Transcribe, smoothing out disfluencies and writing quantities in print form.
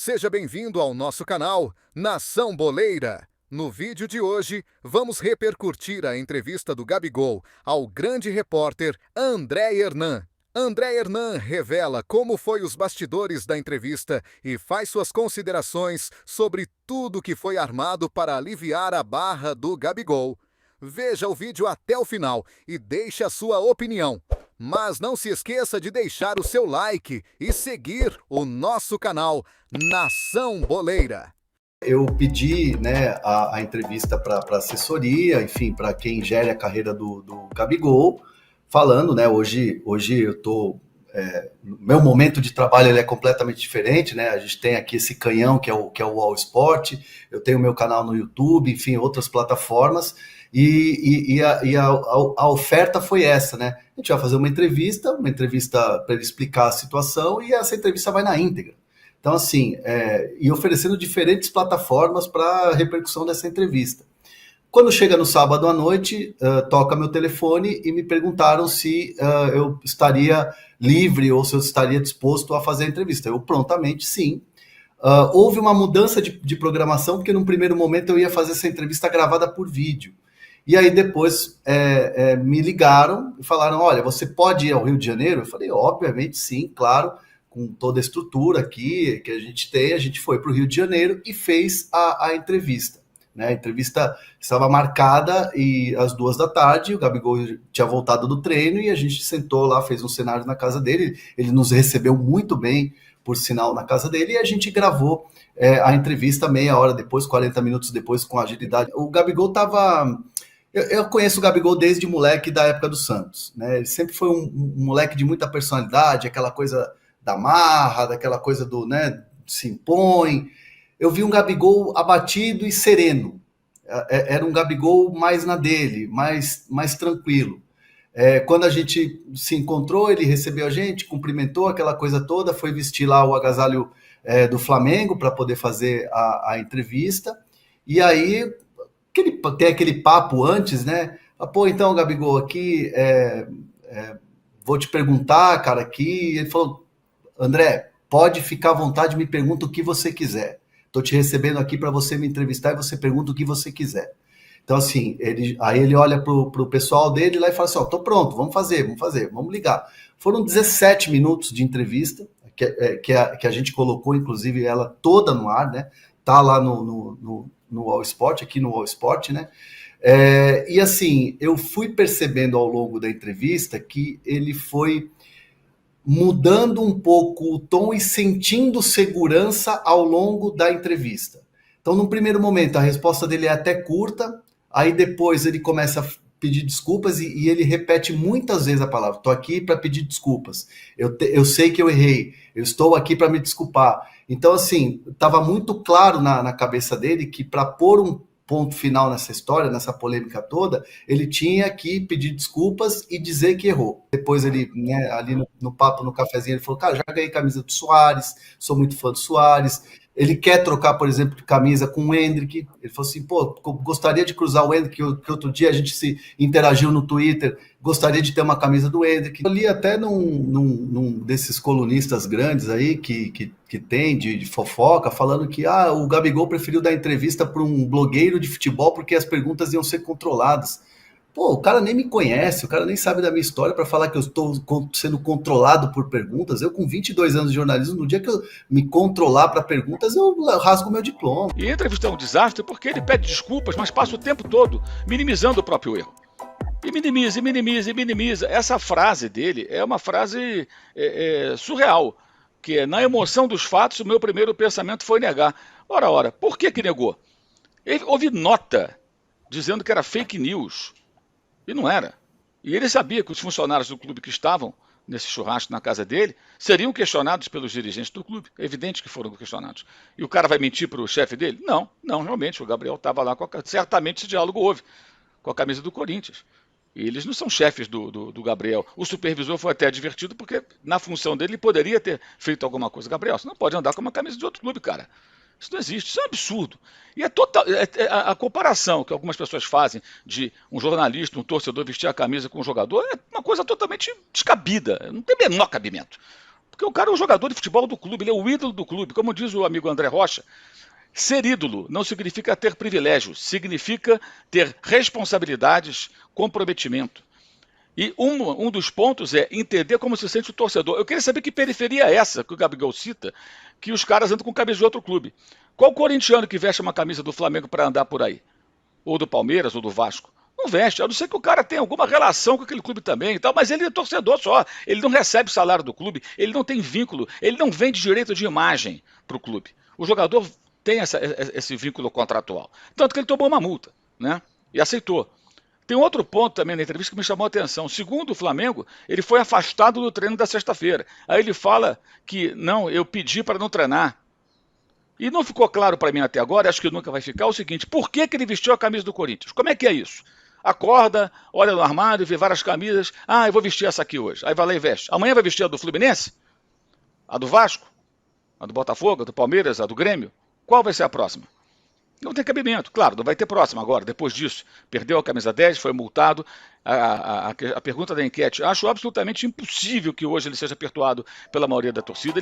Seja bem-vindo ao nosso canal Nação Boleira. No vídeo de hoje, vamos repercutir a entrevista do Gabigol ao grande repórter André Hernan. André Hernan revela como foi os bastidores da entrevista e faz suas considerações sobre tudo que foi armado para aliviar a barra do Gabigol. Veja o vídeo até o final e deixe a sua opinião. Mas não se esqueça de deixar o seu like e seguir o nosso canal Nação Boleira. Eu pedi, a entrevista para a assessoria, enfim, para quem gere a carreira do Gabigol, falando, hoje eu estou... meu momento de trabalho ele é completamente diferente, a gente tem aqui esse canhão que é o All Sport, eu tenho meu canal no YouTube, enfim, outras plataformas, e a oferta foi essa, A gente vai fazer uma entrevista para ele explicar a situação, e essa entrevista vai na íntegra. Então, assim, e oferecendo diferentes plataformas para a repercussão dessa entrevista. Quando chega no sábado à noite, toca meu telefone e me perguntaram se eu estaria livre ou se eu estaria disposto a fazer a entrevista. Eu prontamente, sim. Houve uma mudança de programação, porque num primeiro momento eu ia fazer essa entrevista gravada por vídeo. E aí depois me ligaram e falaram, olha, você pode ir ao Rio de Janeiro? Eu falei, obviamente sim, claro, com toda a estrutura aqui que a gente tem, a gente foi para o Rio de Janeiro e fez a entrevista. A entrevista estava marcada às 14h, o Gabigol tinha voltado do treino e a gente sentou lá, fez um cenário na casa dele, ele nos recebeu muito bem, por sinal, na casa dele, e a gente gravou a entrevista meia hora depois, 40 minutos depois, com agilidade. O Gabigol estava... Eu conheço o Gabigol desde moleque da época do Santos, Ele sempre foi um moleque de muita personalidade, aquela coisa da marra, daquela coisa do, se impõe. Eu vi um Gabigol abatido e sereno. Era um Gabigol mais na dele, mais tranquilo. Quando a gente se encontrou, ele recebeu a gente, cumprimentou aquela coisa toda, foi vestir lá o agasalho do Flamengo para poder fazer a entrevista. E aí, tem aquele papo antes, Pô, então, Gabigol, aqui, vou te perguntar, cara, aqui. Ele falou, André, pode ficar à vontade, me pergunta o que você quiser. Estou te recebendo aqui para você me entrevistar e você pergunta o que você quiser. Então, assim, aí ele olha para o pessoal dele lá e fala assim, estou pronto, vamos fazer, vamos ligar. Foram 17 minutos de entrevista, que a gente colocou, inclusive, ela toda no ar, Tá lá no All Sport, aqui no All Sport, e assim, eu fui percebendo ao longo da entrevista que ele foi mudando um pouco o tom e sentindo segurança ao longo da entrevista. Então, no primeiro momento, a resposta dele é até curta, aí depois ele começa a pedir desculpas e ele repete muitas vezes a palavra, estou aqui para pedir desculpas, eu sei que eu errei, eu estou aqui para me desculpar. Então, assim, estava muito claro na cabeça dele que para pôr um ponto final nessa história, nessa polêmica toda, ele tinha que pedir desculpas e dizer que errou. Depois ele, ali no papo, no cafezinho, ele falou, cara, já ganhei camisa do Suárez, sou muito fã do Suárez. Ele quer trocar, por exemplo, de camisa com o Endrick. Ele falou assim, pô, gostaria de cruzar o Endrick, que outro dia a gente se interagiu no Twitter, gostaria de ter uma camisa do Endrick. Eu li até num desses colunistas grandes aí, que tem de fofoca, falando que o Gabigol preferiu dar entrevista para um blogueiro de futebol porque as perguntas iam ser controladas. Pô, o cara nem me conhece, o cara nem sabe da minha história para falar que eu estou sendo controlado por perguntas. Eu, com 22 anos de jornalismo, no dia que eu me controlar para perguntas, eu rasgo meu diploma. E a entrevista é um desastre porque ele pede desculpas, mas passa o tempo todo minimizando o próprio erro. E minimiza. Essa frase dele é uma frase surreal, que é, na emoção dos fatos, o meu primeiro pensamento foi negar. Ora, por que negou? Houve nota dizendo que era fake news. E não era. E ele sabia que os funcionários do clube que estavam nesse churrasco na casa dele seriam questionados pelos dirigentes do clube. É evidente que foram questionados. E o cara vai mentir para o chefe dele? Não, realmente, o Gabriel estava lá, certamente esse diálogo houve, com a camisa do Corinthians. E eles não são chefes do Gabriel. O supervisor foi até advertido porque, na função dele, ele poderia ter feito alguma coisa. Gabriel, você não pode andar com uma camisa de outro clube, cara. Isso não existe, isso é um absurdo. E a comparação que algumas pessoas fazem de um jornalista, um torcedor vestir a camisa com um jogador é uma coisa totalmente descabida, não tem o menor cabimento. Porque o cara é um jogador de futebol do clube, ele é o ídolo do clube. Como diz o amigo André Rocha, ser ídolo não significa ter privilégio, significa ter responsabilidades, comprometimento. E um dos pontos é entender como se sente o torcedor. Eu queria saber que periferia é essa que o Gabigol cita, que os caras andam com camisa de outro clube. Qual corintiano que veste uma camisa do Flamengo para andar por aí? Ou do Palmeiras, ou do Vasco? Não veste, a não ser que o cara tenha alguma relação com aquele clube também e tal, mas ele é torcedor só. Ele não recebe salário do clube, ele não tem vínculo, ele não vende direito de imagem para o clube. O jogador tem esse vínculo contratual. Tanto que ele tomou uma multa, né? E aceitou. Tem outro ponto também na entrevista que me chamou a atenção. Segundo o Flamengo, ele foi afastado do treino da sexta-feira. Aí ele fala que, não, eu pedi para não treinar. E não ficou claro para mim até agora, acho que nunca vai ficar, o seguinte: por que ele vestiu a camisa do Corinthians? Como é que é isso? Acorda, olha no armário, vê várias camisas. Ah, eu vou vestir essa aqui hoje. Aí vai lá e veste. Amanhã vai vestir a do Fluminense? A do Vasco? A do Botafogo? A do Palmeiras? A do Grêmio? Qual vai ser a próxima? Não tem cabimento. Claro, não vai ter próxima agora, depois disso. Perdeu a camisa 10, foi multado. A pergunta da enquete: acho absolutamente impossível que hoje ele seja perdoado pela maioria da torcida.